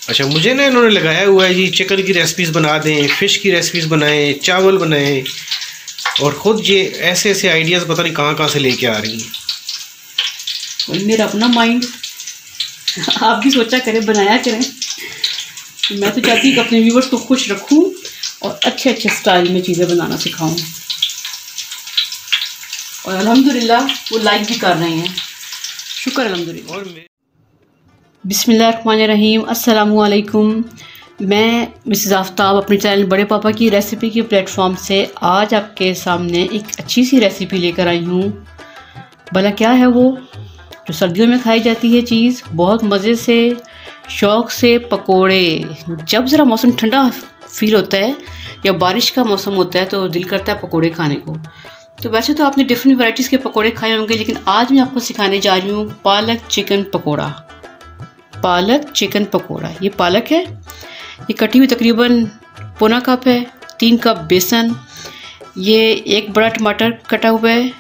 अच्छा, मुझे ना इन्होंने लगाया हुआ है जी, चिकन की रेसिपीज़ बना दें, फ़िश की रेसिपीज़ बनाएं, चावल बनाएं, और ख़ुद ये ऐसे ऐसे आइडियाज़ पता नहीं कहाँ कहाँ से लेके आ रही हैं। मेरा अपना माइंड, आप भी सोचा करें, बनाया करें। मैं तो चाहती हूँ कि अपने व्यूवर्स को खुश रखूँ और अच्छे अच्छे स्टाइल में चीज़ें बनाना सिखाऊँ, और अल्हम्दुलिल्लाह वो लाइक भी कर रहे हैं, शुक्र अल्हम्दुलिल्लाह। बिस्मिल्लाहिर्रहमानिर्रहीम, अस्सलामु अलैकुम। मैं मिसेस आफ्ताब अपने चैनल बड़े पापा की रेसिपी के प्लेटफॉर्म से आज आपके सामने एक अच्छी सी रेसिपी लेकर आई हूँ। भला क्या है वो? जो सर्दियों में खाई जाती है चीज़, बहुत मज़े से शौक़ से पकोड़े। जब ज़रा मौसम ठंडा फील होता है या बारिश का मौसम होता है तो दिल करता है पकोड़े खाने को। तो वैसे तो आपने डिफरेंट वैराइटीज़ के पकोड़े खाए होंगे, लेकिन आज मैं आपको सिखाने जा रही हूँ पालक चिकन पकोड़ा। पालक चिकन पकोड़ा। ये पालक है, ये कटी हुई तकरीबन पौना कप है, 3 कप बेसन, ये 1 बड़ा टमाटर कटा हुआ है,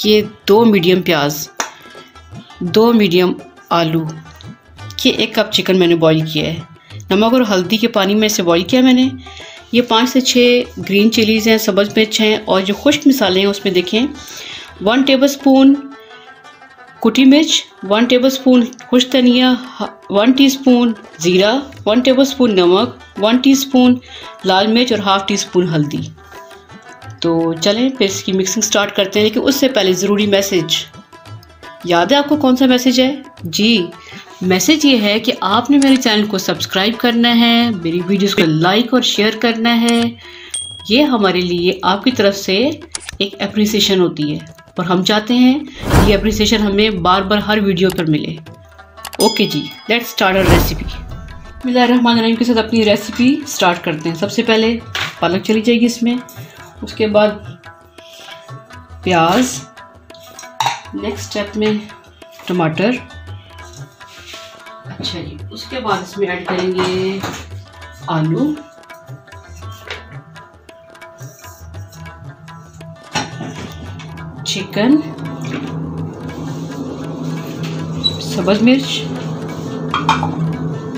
ये 2 मीडियम प्याज, 2 मीडियम आलू, ये 1 कप चिकन मैंने बॉईल किया है। नमक और हल्दी के पानी में इसे बॉईल किया मैंने। ये 5 से 6 ग्रीन चिलीज़ हैं, सब्ज़ मिर्च हैं, और जो खुश्क मसाले हैं उसमें देखें 1 टेबलस्पून कुटी मिर्च, 1 टेबलस्पून खुश्क धनिया, 1 टीस्पून ज़ीरा, 1 टेबलस्पून नमक, 1 टीस्पून लाल मिर्च और ½ टीस्पून हल्दी। तो चलें फिर इसकी मिक्सिंग स्टार्ट करते हैं, लेकिन उससे पहले ज़रूरी मैसेज। याद है आपको कौन सा मैसेज है? जी, मैसेज ये है कि आपने मेरे चैनल को सब्सक्राइब करना है, मेरी वीडियोस को लाइक और शेयर करना है। ये हमारे लिए आपकी तरफ से एक एप्रिसिएशन होती है, और हम चाहते हैं ये एप्रिसिएशन हमें बार बार हर वीडियो पर मिले। ओके जी, लेट्स स्टार्ट आवर रेसिपी। बिस्मिल्लाहिर्रहमानिर्रहीम के साथ अपनी रेसिपी स्टार्ट करते हैं। सबसे पहले पालक चली जाएगी इसमें, उसके बाद प्याज, नेक्स्ट स्टेप में टमाटर। अच्छा जी, उसके बाद इसमें ऐड करेंगे आलू, चिकन, सब्ज़ मिर्च,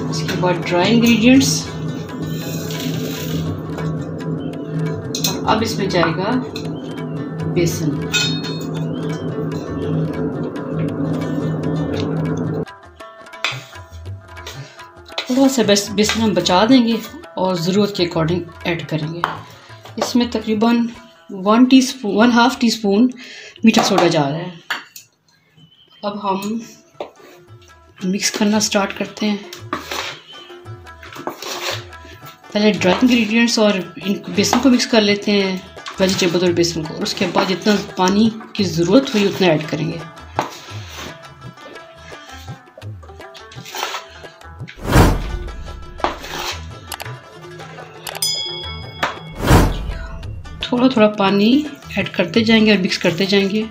इसके बाद ड्राई इंग्रेडिएंट्स, और अब इसमें जाएगा बेसन। थोड़ा सा बेसन हम बचा देंगे और ज़रूरत के अकॉर्डिंग ऐड करेंगे। इसमें तकरीबन 1/2 टीस्पून मीठा सोडा जा रहा है। अब हम मिक्स करना स्टार्ट करते हैं। पहले ड्राई इंग्रेडिएंट्स और बेसन को मिक्स कर लेते हैं, वेजिटेबल और बेसन को, और उसके बाद जितना पानी की ज़रूरत हुई उतना ऐड करेंगे। थोड़ा थोड़ा पानी ऐड करते जाएंगे और मिक्स करते जाएंगे।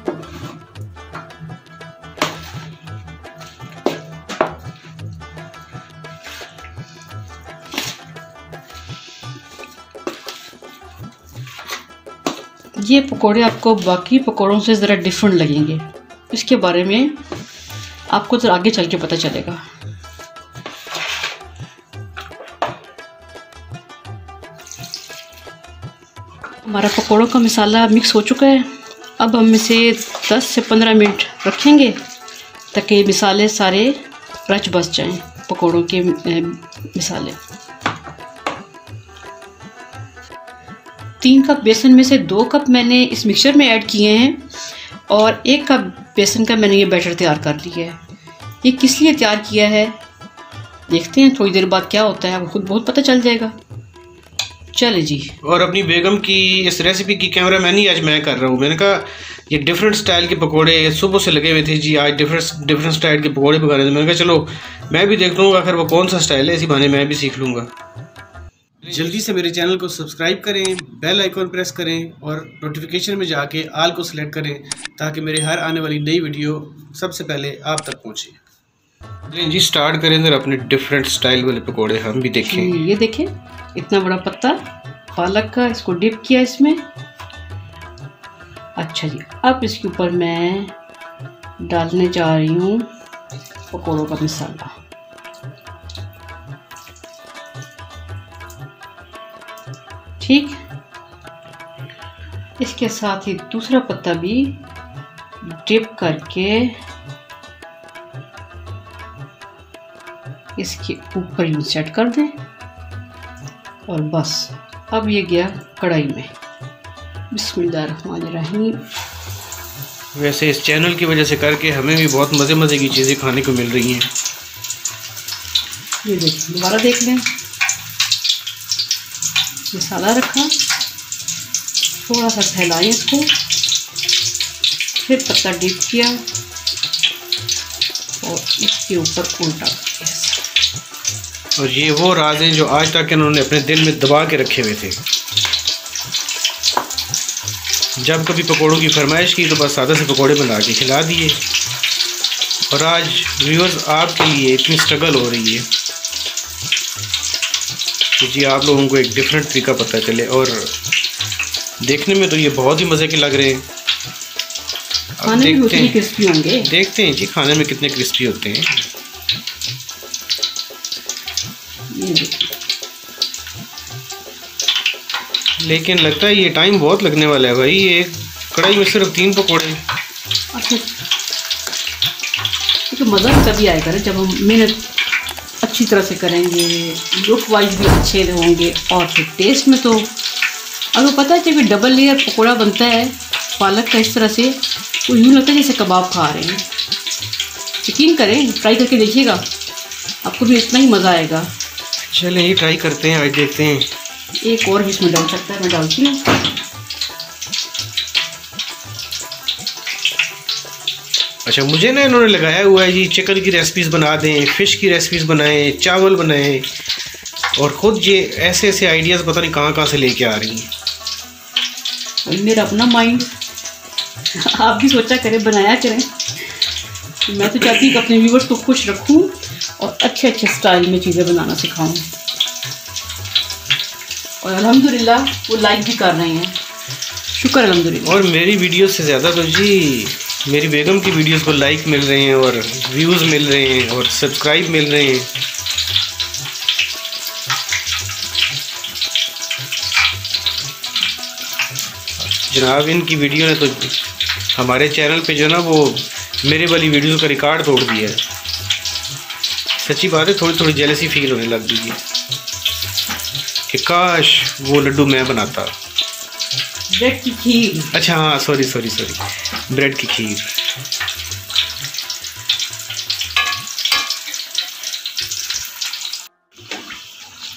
ये पकोड़े आपको बाकी पकोड़ों से ज़रा डिफरेंट लगेंगे, इसके बारे में आपको ज़रा आगे चल के पता चलेगा। हमारा पकोड़ों का मसाला मिक्स हो चुका है। अब हम इसे 10 से 15 मिनट रखेंगे ताकि मसाले सारे रच बस जाएं, पकोड़ों के मसाले। 3 कप बेसन में से 2 कप मैंने इस मिक्सचर में ऐड किए हैं, और 1 कप बेसन का मैंने ये बैटर तैयार कर लिया है। ये किस लिए तैयार किया है देखते हैं, थोड़ी देर बाद क्या होता है आपको खुद बहुत पता चल जाएगा। चले जी। और अपनी बेगम की इस रेसिपी की कैमरामैन ही आज मैं कर रहा हूँ। मैंने कहा ये डिफरेंट स्टाइल के पकोड़े सुबह से लगे हुए थे जी, आज डिफरेंट स्टाइल के पकोड़े पकाने थे। मैंने कहा चलो मैं भी देख लूँगा आखिर वो कौन सा स्टाइल है, इसी बहाने मैं भी सीख लूँगा। जल्दी से मेरे चैनल को सब्सक्राइब करें, बेल आइकॉन प्रेस करें, और नोटिफिकेशन में जाके ऑल को सिलेक्ट करें ताकि मेरे हर आने वाली नई वीडियो सबसे पहले आप तक पहुँचे। जी स्टार्ट करें जरा अपने डिफरेंट स्टाइल वाले पकोड़े, हम भी देखें। ये देखें, इतना बड़ा पत्ता पालक का, इसको डिप किया इसमें। अच्छा जी, अब इसके ऊपर मैं डालने जा रही हूँ पकोड़ों का मसाला। ठीक। इसके साथ ही दूसरा पत्ता भी डिप करके इसके ऊपर यूं सेट कर दें और बस अब ये गया कढ़ाई में। बिस्मिल्लाहिर्रहमानिर्रहीम। वैसे इस चैनल की वजह से करके हमें भी बहुत मज़े मज़े की चीज़ें खाने को मिल रही हैं। ये देखिए, दोबारा देख लें। मसाला रखा, थोड़ा सा फैलाएं इसको, फिर पत्ता डिप किया और इसके ऊपर उल्टा किया। और ये वो राज हैं जो आज तक इन्होंने अपने दिल में दबा के रखे हुए थे। जब कभी पकोड़ों की फरमाइश की तो बस सादा से पकोड़े बना के खिला दिए। और आज व्यूअर्स आपके लिए इतनी स्ट्रगल हो रही है कि जी आप लोगों को एक डिफरेंट तरीका पता चले। और देखने में तो ये बहुत ही मज़े के लग रहे हैं। खाने में उतनी क्रिस्पी होंगे। देखते हैं जी खाने में कितने क्रिस्पी होते हैं। लेकिन लगता है ये टाइम बहुत लगने वाला है भाई। ये कढ़ाई में सिर्फ 3 पकोड़े। अच्छा, तो मज़ा तभी आएगा ना जब हम मेहनत अच्छी तरह से करेंगे, लुक वाइज भी अच्छे होंगे और फिर टेस्ट में तो अगर पता है जब डबल लेयर पकोड़ा बनता है पालक का इस तरह से तो यूँ लगता है जैसे कबाब खा रहे हैं। यकीन करें, ट्राई करके देखिएगा, आपको भी इतना ही मज़ा आएगा। चलें ये ट्राई करते हैं, आज देखते हैं। एक और भी इसमें डाल सकता है, मैं डालती हूँ। अच्छा, मुझे ना इन्होंने लगाया हुआ है जी चिकन की रेसिपीज़ बना दें, फ़िश की रेसिपीज़ बनाएं, चावल बनाएं, और ख़ुद ये ऐसे ऐसे आइडियाज़ पता नहीं कहाँ से लेके आ रही हैं। और मेरा अपना माइंड, आप भी सोचा करें, बनाया करें। मैं तो चाहती हूँ कि अपने व्यूवर्स को खुश रखूँ और अच्छे अच्छे स्टाइल में चीज़ें बनाना सिखाऊँ। और अल्हम्दुलिल्लाह वो लाइक भी कर रहे हैं, शुक्र अल्हम्दुलिल्लाह। और मेरी वीडियो से ज़्यादा तो जी मेरी बेगम की वीडियोस को लाइक मिल रहे हैं और व्यूज़ मिल रहे हैं और सब्सक्राइब मिल रहे हैं। जनाब इनकी वीडियो ने तो हमारे चैनल पे जो ना वो मेरे वाली वीडियोस का रिकॉर्ड तोड़ दिया है। सच्ची बात है, थोड़ी थोड़ी जेलसी फील होने लग गई है कि काश वो लड्डू मैं बनाता। ब्रेड की खीर। अच्छा हाँ, सॉरी ब्रेड की खीर।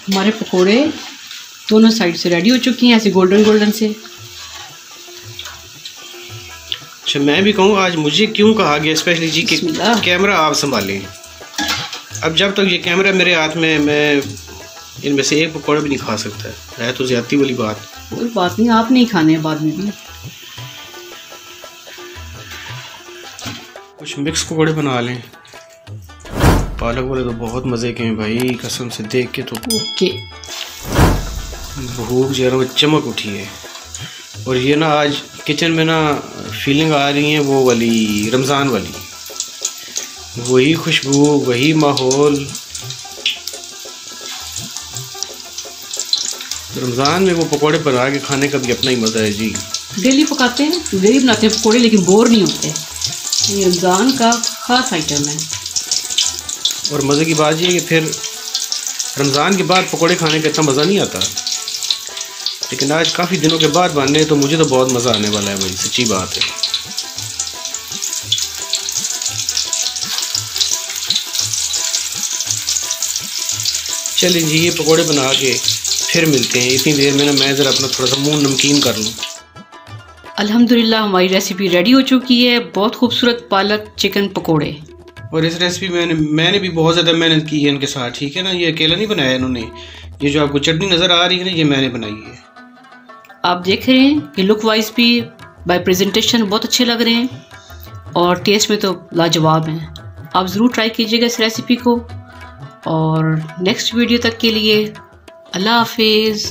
हमारे पकोड़े दोनों साइड से रेडी हो चुकी हैं, ऐसे गोल्डन गोल्डन से। अच्छा, मैं भी कहूँ आज मुझे क्यों कहा गया स्पेशली जी कि कैमरा आप संभालें। अब जब तक ये कैमरा मेरे हाथ में, मैं इनमें से एक पकौड़ा भी नहीं खा सकता है तो ज्यादती वाली बात। कोई बात नहीं, आप नहीं खाने बाद में भी। कुछ मिक्स पकौड़े बना लें। पालक वाले तो बहुत मज़े के हैं भाई, कसम से देख के तो ओके भूख जरा में चमक उठी है। और ये ना आज किचन में ना फीलिंग आ रही है वो वाली रमज़ान वाली, वही खुशबू, वही माहौल। रमज़ान में वो पकोड़े बना के खाने का भी अपना ही मज़ा है जी। डेली पकाते हैं, डेली बनाते हैं पकोड़े, लेकिन बोर नहीं होते। ये रमज़ान का ख़ास आइटम है। और मज़े की बात ये है कि फिर रमज़ान के बाद पकोड़े खाने का इतना मज़ा नहीं आता, लेकिन आज काफ़ी दिनों के बाद बन रहे तो मुझे तो बहुत मज़ा आने वाला है भाई, सच्ची बात है। चलें जी, ये पकोड़े बना के फिर मिलते हैं। इतनी देर में ना मैं ज़रा अपना थोड़ा सा मुंह नमकीन कर लूँ। अल्हम्दुलिल्लाह हमारी रेसिपी रेडी हो चुकी है, बहुत खूबसूरत पालक चिकन पकोड़े। और इस रेसिपी में मैंने भी बहुत ज़्यादा मेहनत की है इनके साथ, ठीक है ना। ये अकेला नहीं बनाया इन्होंने, ये जो आपको चटनी नज़र आ रही है ना, ये मैंने बनाई है। आप देख रहे हैं कि लुक वाइज भी, बाय प्रेजेंटेशन बहुत अच्छे लग रहे हैं और टेस्ट में तो लाजवाब हैं। आप ज़रूर ट्राई कीजिएगा इस रेसिपी को। और नेक्स्ट वीडियो तक के लिए अल्लाह हाफिज़।